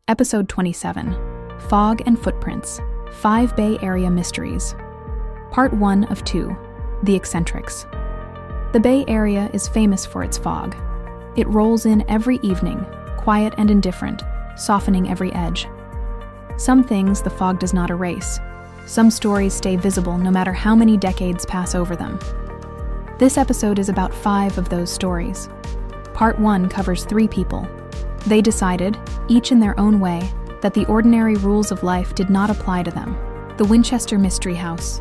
Episode 27, Fog and Footprints, 5 Bay Area Mysteries. Part 1 of 2, The Eccentrics. The Bay Area is famous for its fog. It rolls in every evening, quiet and indifferent, softening every edge. Some things the fog does not erase. Some stories stay visible no matter how many decades pass over them. This episode is about 5 of those stories. Part 1 covers 3 people. They decided, each in their own way, that the ordinary rules of life did not apply to them. The Winchester Mystery House.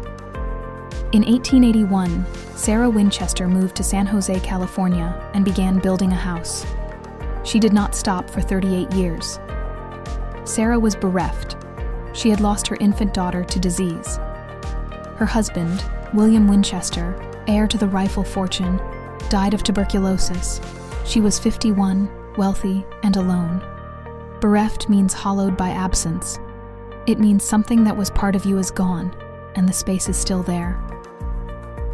In 1881, Sarah Winchester moved to San Jose, California, and began building a house. She did not stop for 38 years. Sarah was bereft. She had lost her infant daughter to disease. Her husband, William Winchester, heir to the rifle fortune, died of tuberculosis. She was 51, wealthy, and alone. Bereft means hollowed by absence. It means something that was part of you is gone, and the space is still there.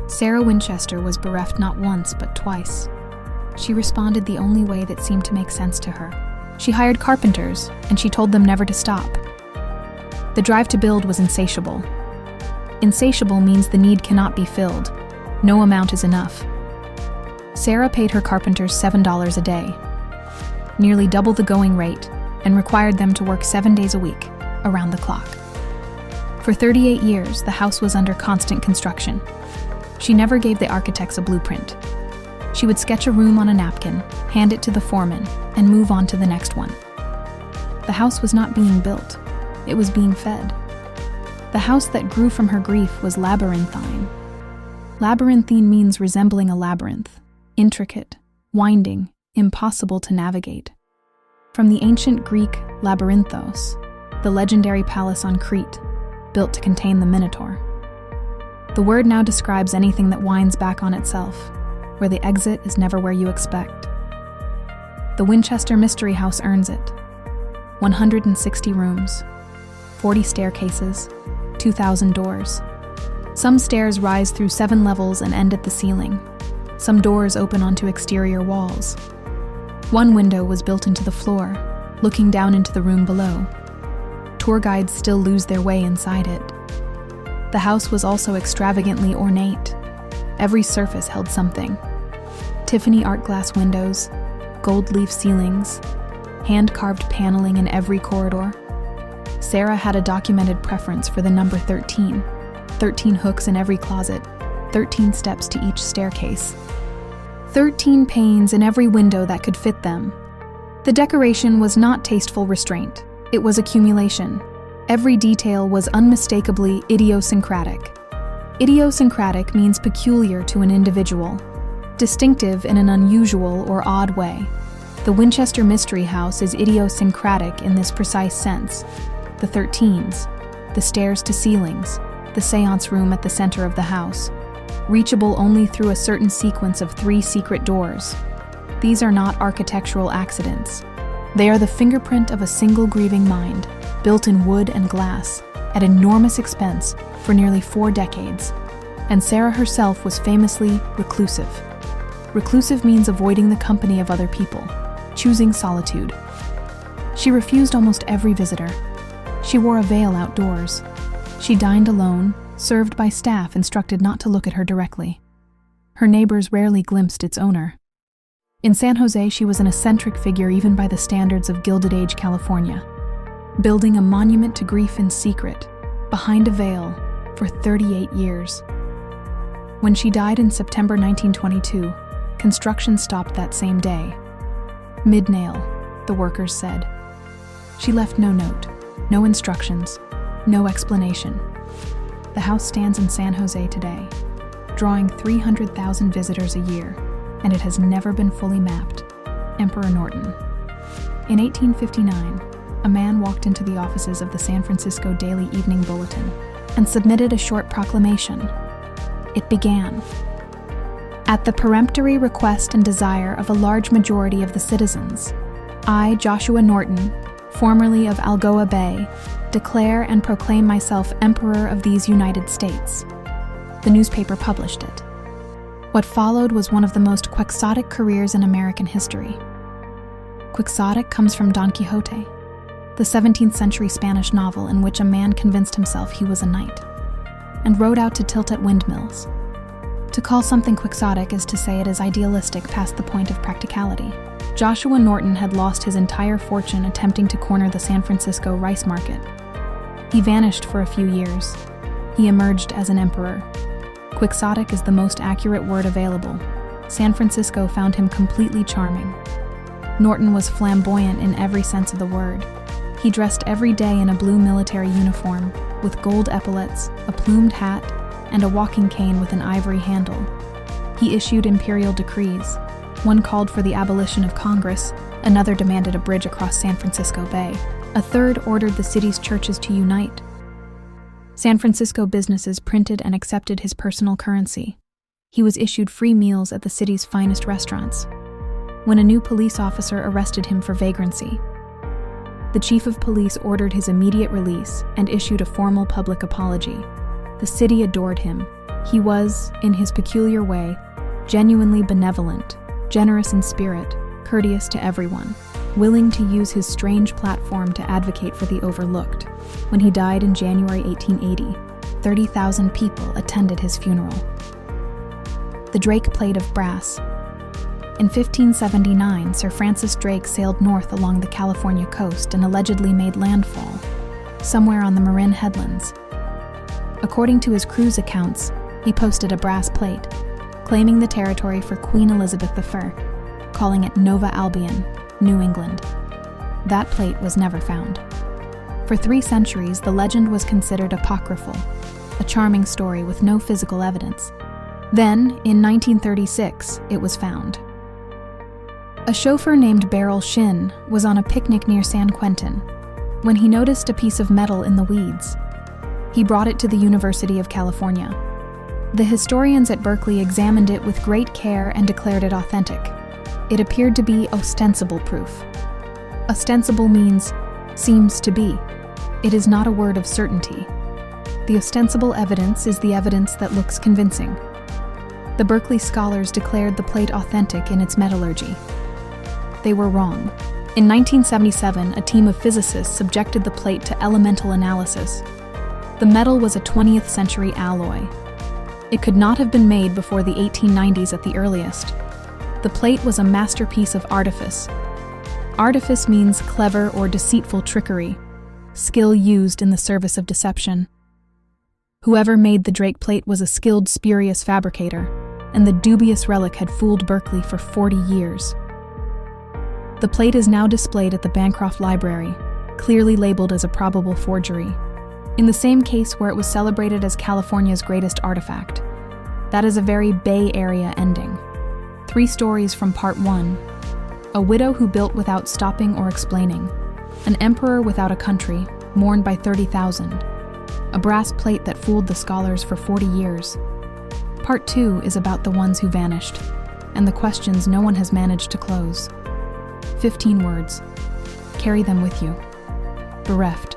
Sarah Winchester was bereft not once, but twice. She responded the only way that seemed to make sense to her. She hired carpenters, and she told them never to stop. The drive to build was insatiable. Insatiable means the need cannot be filled. No amount is enough. Sarah paid her carpenters $7 a day, nearly double the going rate, and required them to work 7 days a week, around the clock. For 38 years, the house was under constant construction. She never gave the architects a blueprint. She would sketch a room on a napkin, hand it to the foreman, and move on to the next one. The house was not being built. It was being fed. The house that grew from her grief was labyrinthine. Labyrinthine means resembling a labyrinth, intricate, winding, impossible to navigate. From the ancient Greek labyrinthos, the legendary palace on Crete, built to contain the Minotaur. The word now describes anything that winds back on itself, where the exit is never where you expect. The Winchester Mystery House earns it. 160 rooms, 40 staircases, 2,000 doors. Some stairs rise through 7 levels and end at the ceiling. Some doors open onto exterior walls. One window was built into the floor, looking down into the room below. Tour guides still lose their way inside it. The house was also extravagantly ornate. Every surface held something. Tiffany art glass windows, gold leaf ceilings, hand-carved paneling in every corridor. Sarah had a documented preference for the number 13. 13 hooks in every closet, 13 steps to each staircase. 13 panes in every window that could fit them. The decoration was not tasteful restraint. It was accumulation. Every detail was unmistakably idiosyncratic. Idiosyncratic means peculiar to an individual, distinctive in an unusual or odd way. The Winchester Mystery House is idiosyncratic in this precise sense. The 13s, the stairs to ceilings, the seance room at the center of the house, reachable only through a certain sequence of 3 secret doors. These are not architectural accidents. They are the fingerprint of a single grieving mind, built in wood and glass, at enormous expense for nearly 4 decades. And Sarah herself was famously reclusive. Reclusive means avoiding the company of other people, choosing solitude. She refused almost every visitor. She wore a veil outdoors. She dined alone, served by staff instructed not to look at her directly. Her neighbors rarely glimpsed its owner. In San Jose, she was an eccentric figure even by the standards of Gilded Age California, building a monument to grief in secret, behind a veil, for 38 years. When she died in September 1922, construction stopped that same day. Mid-nail, the workers said. She left no note, no instructions, no explanation. The house stands in San Jose today, drawing 300,000 visitors a year, and it has never been fully mapped. Emperor Norton. In 1859, a man walked into the offices of the San Francisco Daily Evening Bulletin and submitted a short proclamation. It began, "At the peremptory request and desire of a large majority of the citizens, I, Joshua Norton, formerly of Algoa Bay, declare and proclaim myself Emperor of these United States." The newspaper published it. What followed was one of the most quixotic careers in American history. Quixotic comes from Don Quixote. the 17th century Spanish novel in which a man convinced himself he was a knight, and rode out to tilt at windmills. To call something quixotic is to say it is idealistic past the point of practicality. Joshua Norton had lost his entire fortune attempting to corner the San Francisco rice market. He vanished for a few years. He emerged as an emperor. Quixotic is the most accurate word available. San Francisco found him completely charming. Norton was flamboyant in every sense of the word. He dressed every day in a blue military uniform, with gold epaulets, a plumed hat, and a walking cane with an ivory handle. He issued imperial decrees. One called for the abolition of Congress, another demanded a bridge across San Francisco Bay. A third ordered the city's churches to unite. San Francisco businesses printed and accepted his personal currency. He was issued free meals at the city's finest restaurants. When a new police officer arrested him for vagrancy, the chief of police ordered his immediate release and issued a formal public apology. The city adored him. He was, in his peculiar way, genuinely benevolent, generous in spirit, courteous to everyone, willing to use his strange platform to advocate for the overlooked. When he died in January 1880, 30,000 people attended his funeral. The Drake Plate of Brass. In 1579, Sir Francis Drake sailed north along the California coast and allegedly made landfall, somewhere on the Marin Headlands. According to his cruise accounts, he posted a brass plate, claiming the territory for Queen Elizabeth I, calling it Nova Albion, New England. That plate was never found. For 3 centuries, the legend was considered apocryphal, a charming story with no physical evidence. Then, in 1936, it was found. A chauffeur named Beryl Shin was on a picnic near San Quentin when he noticed a piece of metal in the weeds. He brought it to the University of California. The historians at Berkeley examined it with great care and declared it authentic. It appeared to be ostensible proof. Ostensible means seems to be. It is not a word of certainty. The ostensible evidence is the evidence that looks convincing. The Berkeley scholars declared the plate authentic in its metallurgy. They were wrong. In 1977, a team of physicists subjected the plate to elemental analysis. The metal was a 20th century alloy. It could not have been made before the 1890s at the earliest. The plate was a masterpiece of artifice. Artifice means clever or deceitful trickery, skill used in the service of deception. Whoever made the Drake plate was a skilled, spurious fabricator, and the dubious relic had fooled Berkeley for 40 years. The plate is now displayed at the Bancroft Library, clearly labeled as a probable forgery, in the same case where it was celebrated as California's greatest artifact. That is a very Bay Area ending. 3 stories from Part 1. A widow who built without stopping or explaining. An emperor without a country, mourned by 30,000. A brass plate that fooled the scholars for 40 years. Part 2 is about the ones who vanished, and the questions no one has managed to close. 15 words. Carry them with you. Bereft,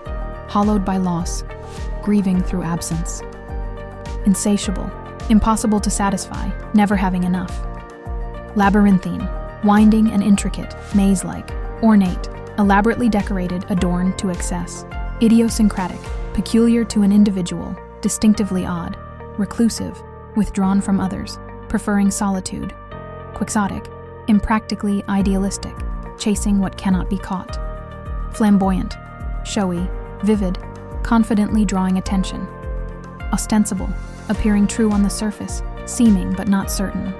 hollowed by loss, grieving through absence. Insatiable, impossible to satisfy, never having enough. Labyrinthine, winding and intricate, maze-like. Ornate, elaborately decorated, adorned to excess. Idiosyncratic, peculiar to an individual, distinctively odd. Reclusive, withdrawn from others, preferring solitude. Quixotic, impractically idealistic, chasing what cannot be caught. Flamboyant, showy, vivid, confidently drawing attention. Ostensible, appearing true on the surface, seeming but not certain.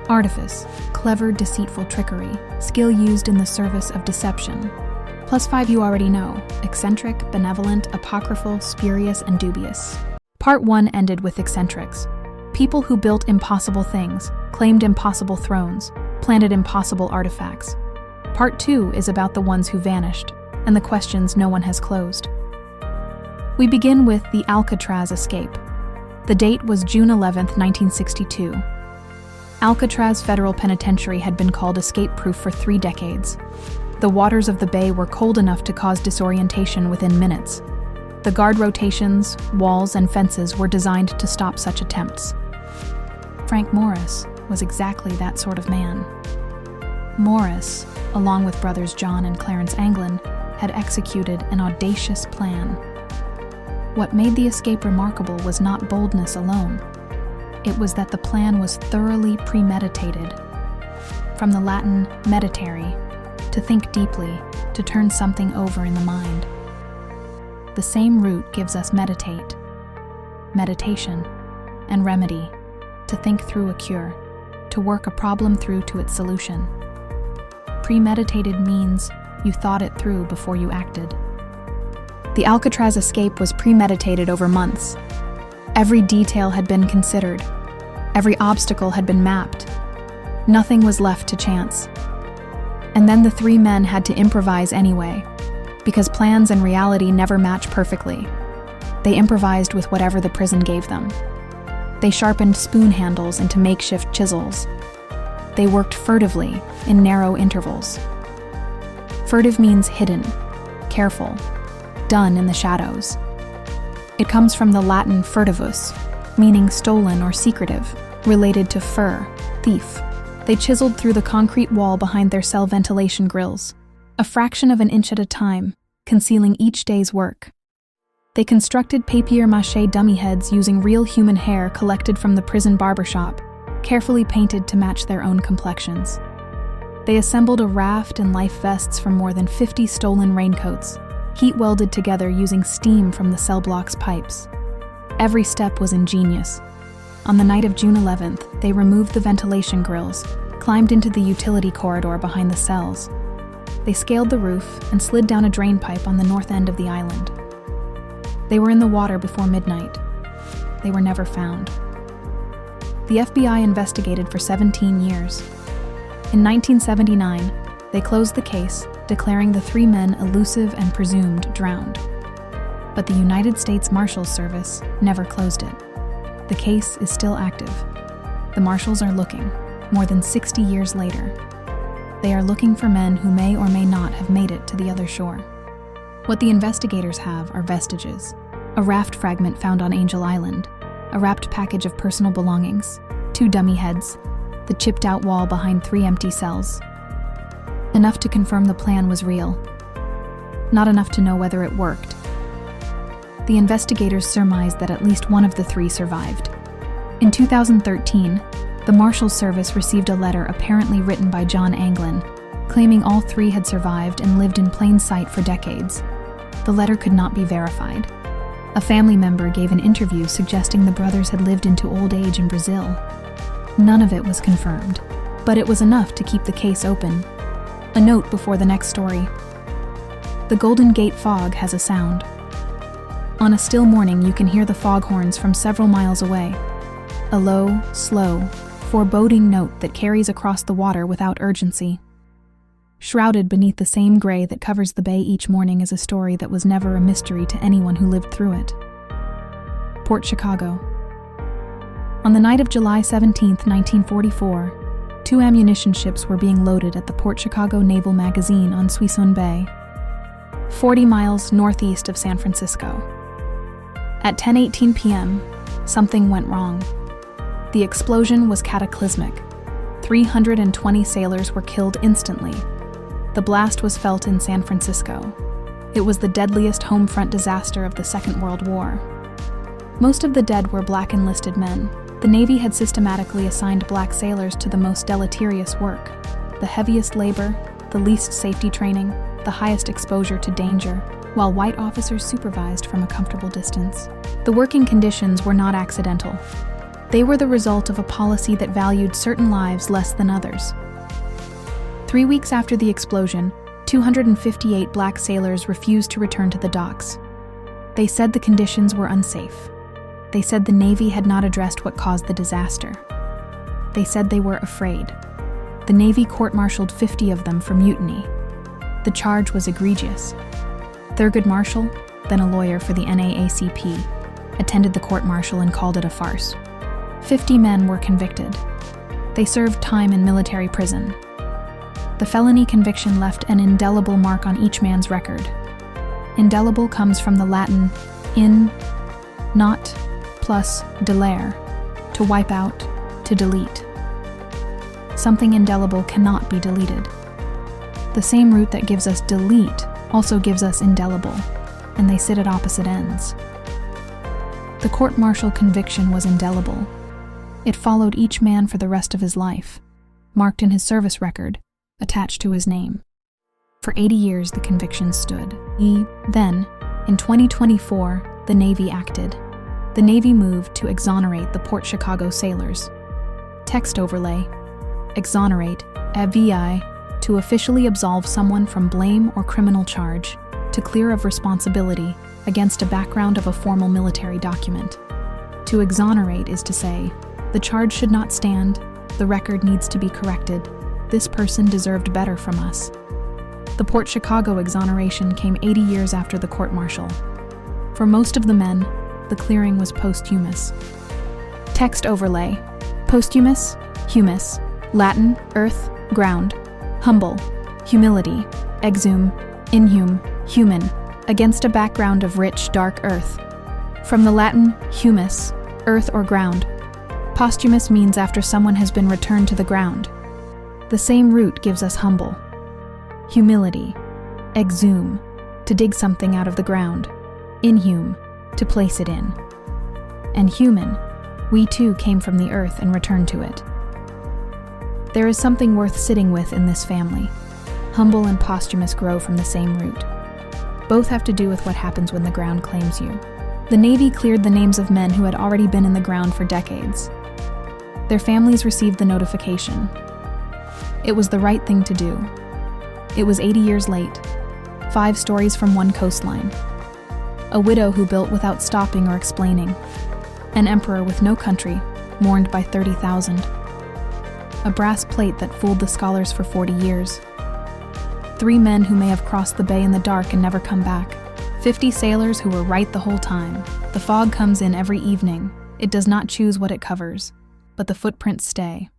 Artifice, clever, deceitful trickery, skill used in the service of deception. +5 you already know: eccentric, benevolent, apocryphal, spurious, and dubious. Part 1 ended with eccentrics. People who built impossible things, claimed impossible thrones, planted impossible artifacts. Part 2 is about the ones who vanished, and the questions no one has closed. We begin with the Alcatraz escape. The date was June 11, 1962. Alcatraz Federal Penitentiary had been called escape-proof for 3 decades. The waters of the bay were cold enough to cause disorientation within minutes. The guard rotations, walls, and fences were designed to stop such attempts. Frank Morris was exactly that sort of man. Morris, along with brothers John and Clarence Anglin, had executed an audacious plan. What made the escape remarkable was not boldness alone. It was that the plan was thoroughly premeditated. From the Latin meditare, to think deeply, to turn something over in the mind. The same root gives us meditate, meditation, and remedy, to think through a cure, to work a problem through to its solution. Premeditated means you thought it through before you acted. The Alcatraz escape was premeditated over months. Every detail had been considered. Every obstacle had been mapped. Nothing was left to chance. And then the three men had to improvise anyway, because plans and reality never match perfectly. They improvised with whatever the prison gave them. They sharpened spoon handles into makeshift chisels. They worked furtively in narrow intervals. Furtive means hidden, careful, done in the shadows. It comes from the Latin furtivus, meaning stolen or secretive, related to fur, thief. They chiseled through the concrete wall behind their cell ventilation grills, a fraction of an inch at a time, concealing each day's work. They constructed papier-mâché dummy heads using real human hair collected from the prison barbershop, carefully painted to match their own complexions. They assembled a raft and life vests from more than 50 stolen raincoats, heat-welded together using steam from the cell block's pipes. Every step was ingenious. On the night of June 11th, they removed the ventilation grills, climbed into the utility corridor behind the cells. They scaled the roof and slid down a drain pipe on the north end of the island. They were in the water before midnight. They were never found. The FBI investigated for 17 years. In 1979, they closed the case, declaring the three men elusive and presumed drowned. But the United States Marshals Service never closed it. The case is still active. The Marshals are looking, more than 60 years later. They are looking for men who may or may not have made it to the other shore. What the investigators have are vestiges: a raft fragment found on Angel Island, a wrapped package of personal belongings, 2 dummy heads, the chipped-out wall behind 3 empty cells. Enough to confirm the plan was real. Not enough to know whether it worked. The investigators surmised that at least one of the 3 survived. In 2013, the Marshals Service received a letter apparently written by John Anglin, claiming all 3 had survived and lived in plain sight for decades. The letter could not be verified. A family member gave an interview suggesting the brothers had lived into old age in Brazil. None of it was confirmed, but it was enough to keep the case open. A note before the next story. The Golden Gate fog has a sound. On a still morning, you can hear the foghorns from several miles away. A low, slow, foreboding note that carries across the water without urgency. Shrouded beneath the same gray that covers the bay each morning is a story that was never a mystery to anyone who lived through it. Port Chicago. On the night of July 17, 1944, 2 ammunition ships were being loaded at the Port Chicago Naval Magazine on Suisun Bay, 40 miles northeast of San Francisco. At 10:18 p.m., something went wrong. The explosion was cataclysmic. 320 sailors were killed instantly. The blast was felt in San Francisco. It was the deadliest home front disaster of the Second World War. Most of the dead were black enlisted men. The Navy had systematically assigned black sailors to the most deleterious work, the heaviest labor, the least safety training, the highest exposure to danger, while white officers supervised from a comfortable distance. The working conditions were not accidental. They were the result of a policy that valued certain lives less than others. 3 weeks after the explosion, 258 black sailors refused to return to the docks. They said the conditions were unsafe. They said the Navy had not addressed what caused the disaster. They said they were afraid. The Navy court-martialed 50 of them for mutiny. The charge was egregious. Thurgood Marshall, then a lawyer for the NAACP, attended the court-martial and called it a farce. 50 men were convicted. They served time in military prison. The felony conviction left an indelible mark on each man's record. Indelible comes from the Latin in, not, plus delere, to wipe out, to delete. Something indelible cannot be deleted. The same root that gives us delete also gives us indelible, and they sit at opposite ends. The court-martial conviction was indelible. It followed each man for the rest of his life, marked in his service record, attached to his name. For 80 years the conviction stood. Then, in 2024, the Navy acted. The Navy moved to exonerate the Port Chicago sailors. Text overlay: exonerate, ABI, to officially absolve someone from blame or criminal charge, to clear of responsibility against a background of a formal military document. To exonerate is to say, the charge should not stand, the record needs to be corrected, this person deserved better from us. The Port Chicago exoneration came 80 years after the court-martial. For most of the men, the clearing was posthumous. Text overlay: posthumous, humus, Latin, earth, ground, humble, humility, exhume, inhume, human, against a background of rich, dark earth. From the Latin humus, earth or ground. Posthumous means after someone has been returned to the ground. The same root gives us humble. Humility, exhume, to dig something out of the ground. Inhume, to place it in. And human, we too came from the earth and returned to it. There is something worth sitting with in this family. Humble and posthumous grow from the same root. Both have to do with what happens when the ground claims you. The Navy cleared the names of men who had already been in the ground for decades. Their families received the notification. It was the right thing to do. It was 80 years late. 5 stories from one coastline. A widow who built without stopping or explaining. An emperor with no country, mourned by 30,000. A brass plate that fooled the scholars for 40 years. 3 men who may have crossed the bay in the dark and never come back. 50 sailors who were right the whole time. The fog comes in every evening. It does not choose what it covers, but the footprints stay.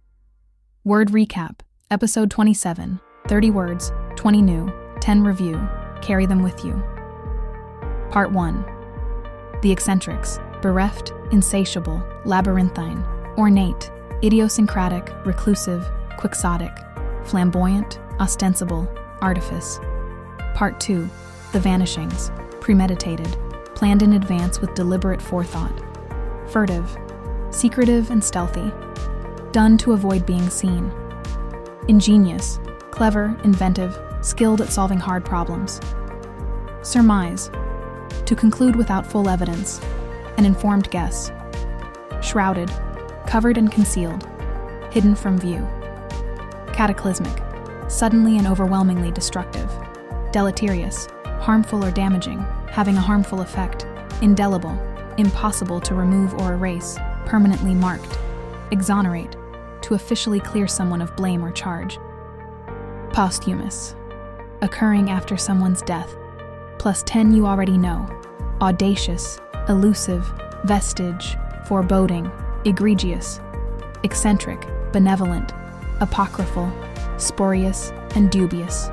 Word recap: Episode 27, 30 words, 20 new, 10 review. Carry them with you. Part 1. The Eccentrics: bereft, insatiable, labyrinthine, ornate, idiosyncratic, reclusive, quixotic, flamboyant, ostensible, artifice. Part 2. The vanishings: premeditated, planned in advance with deliberate forethought. Furtive, secretive and stealthy, done to avoid being seen. Ingenious, clever, inventive, skilled at solving hard problems. Surmise, to conclude without full evidence, an informed guess. Shrouded, covered and concealed, hidden from view. Cataclysmic, suddenly and overwhelmingly destructive. Deleterious, harmful or damaging, having a harmful effect. Indelible, impossible to remove or erase, permanently marked. Exonerate, to officially clear someone of blame or charge. Posthumous, occurring after someone's death, plus 10 you already know. Audacious, elusive, vestige, foreboding, egregious, eccentric, benevolent, apocryphal, spurious, and dubious.